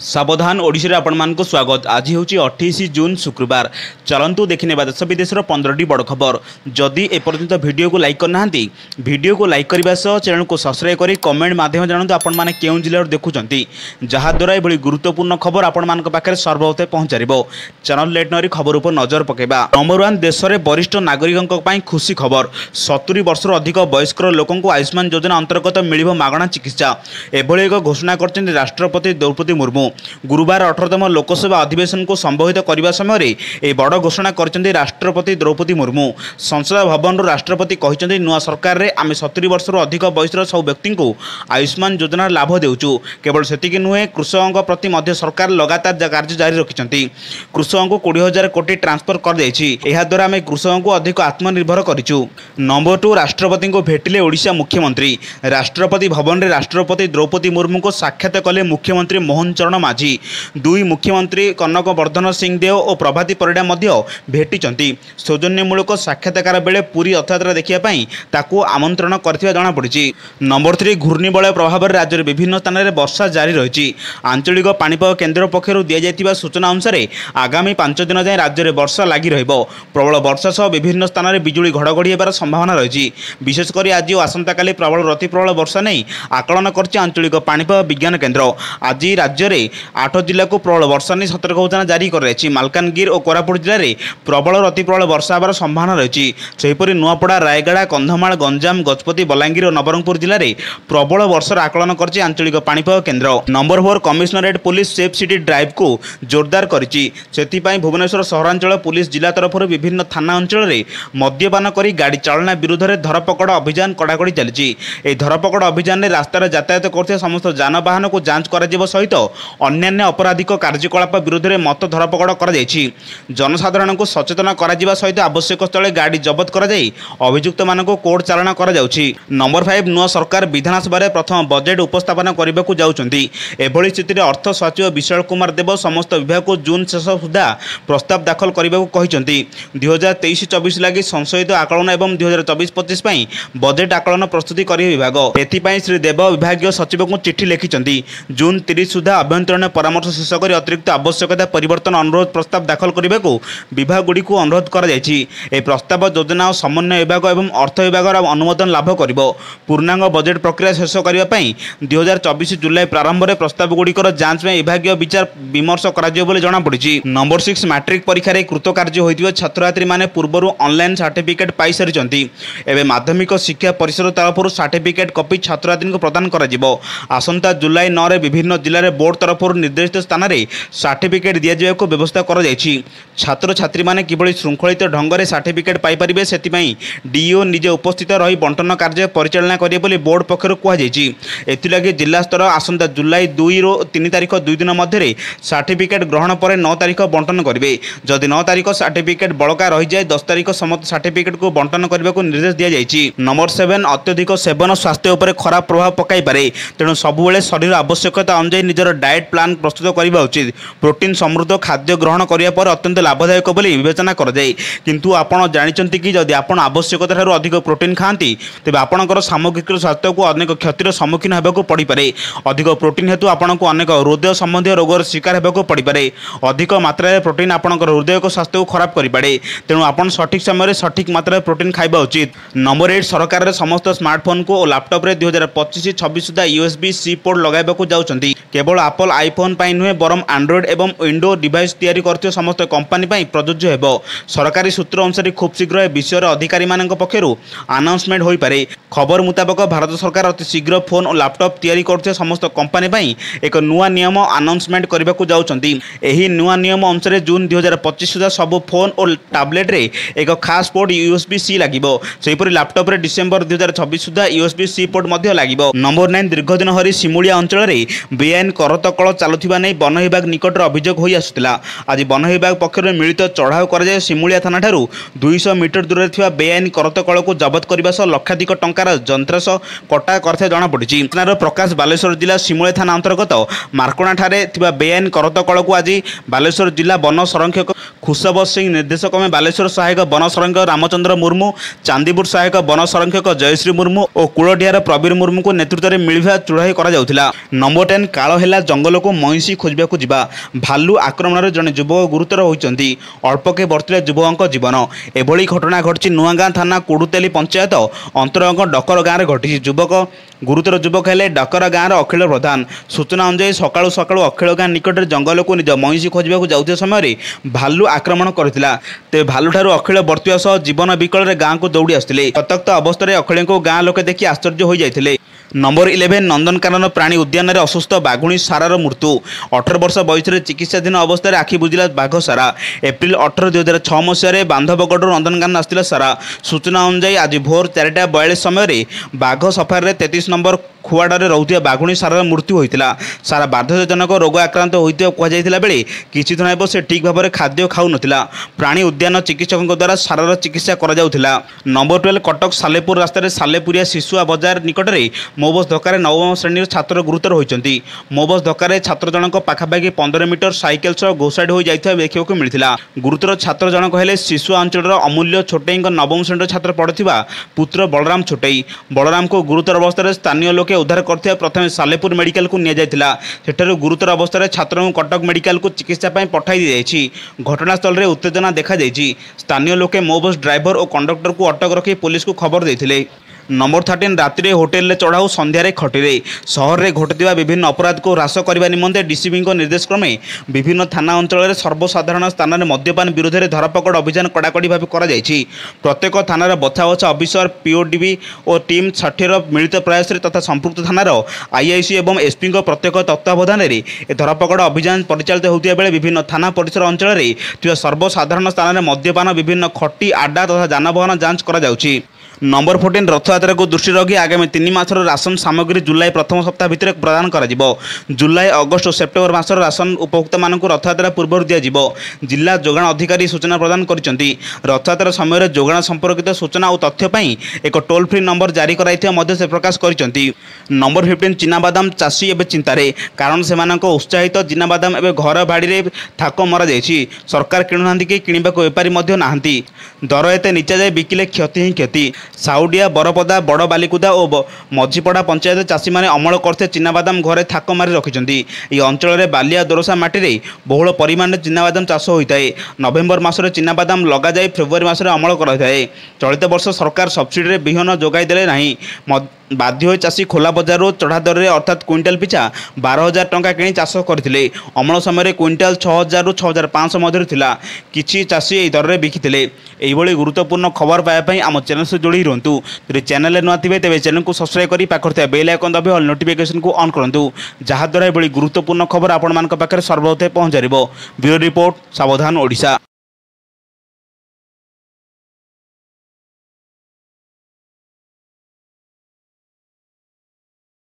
सावधान ओडिशा रे आपण मानक स्वागत। आज हूँ 28 जून शुक्रवार। चलतु देखने देश विदेशर 15टी बड़ खबर। जदि एपर्यंत वीडियो को लाइक करना वीडियो को लाइक करने सह चैनल को सब्सक्राइब करी कमेंट माध्यम जानते आपण मैंने केउं जिल्लार देखुंट जहाद्वारा ये गुरुत्वपूर्ण खबर आपण मान पाखे सर्वप्रथम पहुंचार। चैनल लेट नरी खबर पर नजर पकेबा। नंबर 1 देश में वरिष्ठ नागरिकों खुशी खबर। 70 वर्ष अधिक वयस्क लोक आयुष्मान योजना अंतर्गत मिल मागणा चिकित्सा एभली एक घोषणा कर राष्ट्रपति द्रौपदी मुर्मू। गुरुवार 18तम लोकसभा अधिवेशन को संबोधित करने समय यह बड़ घोषणा कर राष्ट्रपति द्रौपदी मुर्मू। संसद भवन राष्ट्रपति कहते नुआ सरकार में आम 70 वर्ष अधिक बयसर सब व्यक्ति को आयुष्मान योजना लाभ देउचु। केवल सेतिक नुहे कृषकों प्रति मध्य सरकार लगातार कार्य जारी रखिंट। कृषकों को 20,000 कोटी ट्रांसफर कर द्वारा आम कृषकों को अधिक आत्मनिर्भर करूँ। नंबर 2 राष्ट्रपति को भेटिले ओडिशा मुख्यमंत्री। राष्ट्रपति भवन में राष्ट्रपति द्रौपदी मुर्मू को साक्षात कले मुख्यमंत्री मोहन चरण माझी। दुई मुख्यमंत्री कनक वर्धन सिंहदेव और प्रभाती परिडा भेटी सौजन्यमूलक साक्षात्कार बेले पूरी रथयात्रा देखापी ताकू आमंत्रण करथिबा जणा पड़िछि। नंबर 3 घूर्णिबलय प्रभाव में राज्य में विभिन्न स्थान में वर्षा जारी रही। आंचलिक पाणीपाग केन्द्र पक्षर दिया सूचना अनुसार आगामी 5 दिन जाए राज्य में वर्षा लगी रहिबो। प्रबल वर्षा सह विभिन्न स्थान में बिजुली घड़घड़ी होबार संभावना रही। विशेषकर आज और आसंता काली प्रबल अति प्रबल वर्षा नहीं आकलन कर आंचलिक पाणीपाग विज्ञान केन्द्र। आज राज्य में 8 जिला को प्रबल वर्षा नहीं सतर्क सूचना जारी कर मालकानगिरी और कोरापुट जिले में प्रबल अति प्रबल वर्षा होबार संभावना रही। सेहीपरि नुआपड़ा रायगड़ा कंधमाल गंजाम गजपति बलांगीर और नवरंगपुर जिले में प्रबल वर्षार आकलन कर आंचलिक पाणीपाग केन्द्र। Number 4 commissionerate police safe city drive को जोरदार करिछि। सेथिपाई भुवनेश्वर सहरांचल पुलिस जिला तरफ विभिन्न थाना अंचल में मद्यपान कर गाड़ी चालना विरुद्ध में धरपकड़ अभियान कड़ाकड़ी चली। धरपकड़ अभियान में रास्तार यातायात कर समस्त जानवाहन को जांच कर सहित अन्यान्य अपराधिक कार्यकलाप विरुद्ध में मत धरपकड़ कर जनसाधारण को सचेतन करा सहित आवश्यक स्थले गाड़ी जबत कर अभियुक्त मान कोर्ट चालाण कर। नंबर 5 नुआ सरकार विधानसभा प्रथम बजेट उपस्थापन करने को जाउछंती। एभली स्थिति में अर्थ सचिव विशाल कुमार देव समस्त विभाग को जून शेष सुधा प्रस्ताव दाखल करने को कहते। 2023-24 लगी संशोधित आकलन एवं 2024-25 बजेट आकलन प्रस्तुति करे विभाग। एथिपाई श्री देव विभाग सचिव को चिठी लिखिं। जून 30 सुधा अभ्यंतरण परामर्श शेष कर अतिरिक्त आवश्यकता परिवर्तन अनुरोध प्रस्ताव दाखल करने को विभाग गुड़ी को अनुरोध कर प्रस्ताव योजना और समन्वय विभाग और अर्थ विभाग अनुमोदन लाभ कर पूर्णांग बजेट प्रक्रिया शेष करने 2024 जुलाई प्रारंभ में प्रस्ताव गुड़िकर जांच में विभाग विचार विमर्श करी। नंबर 6 मैट्रिक परीक्षा कृतकार्य होता छात्री मैंने पूर्व ऑनलाइन सर्टिफिकेट पाई सारी। एवं माध्यमिक शिक्षा परिषद तरफ सर्टिफिकेट कॉपी छात्री को प्रदान कर आसंता जुलाई 9 में विभिन्न जिले में बोर्ड तरफ निर्देशित स्थान में सर्टिफिकेट दि जावाक व्यवस्था कर छात्र छात्री मैंने किभली श्रृंखलित ढंग से सर्टिफिकेट पाइपर से डीओ निजे उपस्थित रही बंटन कार्य परिचालना करें बोर्ड पक्षर कहुलगी जिला स्तर आसंता जुलाई 2 ରୁ 3 तारीख 2 दिन मध्य सर्टिफिकेट ग्रहण पर 9 तारीख बंटन करेंगे। जदि 9 तारीख सर्टिफिकेट बड़का रही जाए 10 तारीख समस्त सर्टिफिकेट को बंटन करने को निर्देश दि जाएगी। नंबर 7 अत्यधिक सेवन स्वास्थ्य उपर खराब प्रभाव पकाई पारे। तेणु सबुबले शरीर आवश्यकता अनुसार निजर डाएट प्लान प्रस्तुत करने उचित। प्रोटीन समृद्ध खाद्य ग्रहण करने पर अत्यंत लाभदायक बोली विवेचना कराए। किंतु आपण जानते कि जदि आपण आवश्यकता ठारू अधिक प्रोटीन खाती तेज आपणकर सामग्रिक स्वास्थ्य को अनेक क्षतिर सम्मुखीन होगा पड़े। अधिक प्रोटीन हेतु आपको अनेक हृदय संबंधी रोगर शिकार होगा पड़े। अधिक मात्रा प्रोटीन आपणकर हृदय स्वास्थ्य को खराब करे। तेणु आपण सठिक समय सठिक मात्रा प्रोटीन खाइबा उचित। नंबर 8 सरकार समस्त स्मार्टफोन को और लैपटॉप रे 2025-26 सुधा USB-C पोर्ट लगाइबा जाउछंती। केवल एप्पल आईफोन पाई नुहे बरम एंड्रॉइड एवं विंडो डिवाइस तैयारी करते समस्त कंपनी पाई प्रযোज्य हेबो। सरकारी सूत्र अनुसार खूब शीघ्र ए विषय अधिकारी मानक पक्षरु अनाउंसमेंट होई पारे। खबर मुताबक भारत सरकार अति शीघ्र फोन और लैपटॉप तैयारी करते समस्त कंपनी पाई एक नुआ नियम अनाउंसमेंट करने को जाउछंती। एही नुआ नियम अनुसार जून 2025 सुधा सब फोन और टैबलेट रे एक खास पोर्ट USB-C लागिबो। सेहीपरि लैपटॉप रे डिसेंबर 2026 सुधा USB-C पोर्ट मध्य लागिबो। नंबर 9 दीर्घदिन हरी सिमुलिया अंचल में बेआईन करतकल चलुथिबा नै वन विभाग निकटर अभियोग होई आसुतिला। आज वन विभाग पक्षर मिलित चढ़ाऊ कर सिमुलिया थाना ठारू 200 मीटर दूर थिबा बेआईन करतकल को जबत करने सह लक्षाधिक टंकार जंत्रांश कटा करथिबा जणा पड़िछि। प्रकाश बालेश्वर जिला सिमुलिया थाना अंतर्गत मार्कोणा ठारे थिबा बेआईन करतकल को आज बालेश्वर जिला वन संरक्षक खुशब सिंह निर्देशक में बालेश्वर सहायक वन संरक्षक रामचंद्र मुर्मू, चांदीपुर सहायक वन संरक्षक जयश्री मुर्मू और कूलडिहार प्रवीर मुर्मू को नेतृत्व में मिलिभा चढ़ाई करा। नंबर 10 काल है जंगल को मईसी खोजा जा भालू आक्रमण जड़े युवक गुरुतर होती अल्पके बर्तिले युवकों जीवन। एभली घटना घटी नुआगाँ थाना कुड़ुतेली पंचायत अंतर्गत डकर गाँव में घटी। गुरुतर युवक है डकर गाँव अखिल प्रधान। सूचना अनुसार सकाळु सकाळु अखिल गाँ निकट जंगल को निज मईसी खोजा जाउଥିବା समय भालू आक्रमण करथिला। तेज भालू ठारू अखिल बर्तिया सह जीवन विकल गाँव को दौड़ी आसुथिले। सतक्त अवस्था अखिल को गाँ लोके देखि आश्चर्य हो जाइथिले। नंबर 11 नंदनकानन प्राणी उद्यान में असुस्थ बाघुणी सारार मृत्यु। 18 वर्ष बयस चिकित्साधीन अवस्था आखि बुझिला बाघ सारा। एप्रिल 18 2006 मसीह बांधवगढ़ नंदनकानन आसला सारा। सूचना अनुसार आज भोर 4:42 समय बाघ सफारी 33 नंबर खुआड़े रोकथिबा बाघुणी सारार मृत्यु होता। सारा बार्धक्यजनक रोग आक्रांत होता कहुला बेले किछि दिन हेब से ठीक भाव में खाद्य खाऊ नथिला। प्राणी उद्यान चिकित्सकों द्वारा सारार चिकित्सा करा जाउथिला। नंबर 12 कटक सालेपुर रास्तार सालेपुरिया शिशुआ बजार निकट में मो बस धक्का नवम श्रेणी छात्र गुरुतर होती। मो बस धक्का छात्र जनक पाखापाखि 15 मीटर साइकेल सह घोषाड़ी हो जाता देखा मिलता। गुरुतर छात्र जनक है शिशुआ अंचल अमूल्य छोटई नवम श्रेणी छात्र पढ़ुवा पुत्र बलराम छोटई। बलराम को गुरुतर अवस्था स्थानीय लोके उद्धार करथिबा प्रथम सालेपुर मेडिकल को निया सेठारु गुरुतर अवस्था छात्र को कटक मेडिकल को चिकित्सा पठाई दी जाइछि। घटनास्थल में उत्तेजना देखा जाइछि। स्थानीय लोके मो बस ड्राइवर और कंडक्टर को अटक रखी पुलिस को खबर देथिले। नंबर 13 राति होटेल चढ़ाऊ संध्यारे खटिरे। सहर में घटुवा विभिन्न अपराध को ह्रास करने निमंते डीसीपी निर्देश क्रमे विभिन्न थाना अंचल में सर्वसाधारण स्थान में मद्यपान विरोध में धरपकड़ अभियान कड़ाकड़ी भाव कर प्रत्येक थानार बछा बछा अफिसर पीओडीबी और टीम 60 मिलित प्रयास तथा संपुक्त थानार आईआईसी और एसपी प्रत्येक तत्वावधान में धरपकड़ अभियान परिचालित होता बेले विभिन्न थाना परिसर अंचल में सर्वसाधारण स्थान में मद्यपान विभिन्न खटी आड्डा तथा जानवाहन जांच करा। नंबर 14 रथयात्रा को दृष्टि रखी आगामी 3 मासर राशन सामग्री जुलाई प्रथम सप्ताह भितर प्रदान कर जुलाई अगस्ट और सेप्टेम्बर मासर राशन उपभोक्ता मान रथयात्रा पूर्व दिज्व। जिला जोगाण अधिकारी सूचना प्रदान करछंती। रथयात्रा समय जोगाण संपर्कित सूचना और तथ्य एक टोल फ्री नंबर जारी कराई से प्रकाश करछंती। नंबर 15 चिनाबादाम चाषी एवं चिंतार कारण से उत्साहित चिनाबादाम एवं घर बाड़ी थाक मरा जाइछि। सरकार किणुना कि किणवा बेपारी नहांती। दर एत नीचा जाए बिकिले क्षति ही क्षति। साउडिया बरपदा बड़ बालिकुदा और मझीपड़ा पंचायत चाषी मैंने अमल करते चिनाबादाम घरे थाक मारी रखिंट। यह अंचल में बालिया दोरसा माटी बहुल परिमाण में चिनाबादाम चाष होता है। नवेम्बर मासरे चिनाबादाम लग जाए फेब्रुआरी मासरे अमल कराए। चलित वर्ष सरकार सब्सिडी विहन जोगाई देले नहीं। बाध्य हो चाषी खोला बजार चढ़ा दर में अर्थात क्विंटाल पिछा 12,000 टंका किणी चाष करते। अमल समय क्विंटाल 6,000 ରୁ 6,500 मध्य थिला। किछि चाषी यह दर में बिकिथिले। एभली गुरुत्वपूर्ण खबर पाइबापी आम चैनल से जोड़ी रुहतु। यदि चैनल नुआ थे तेज चैनल को सब्सक्राइब कर पाखे बेल आइकन दबे ऑल नोटिफिकेशन को ऑन करूँ जहाद्वारा एभली गुरुत्वपूर्ण खबर आपण मान पाखे सर्वप्रथम पहुँच। ब्यूरो रिपोर्ट सावधान ओडिशा।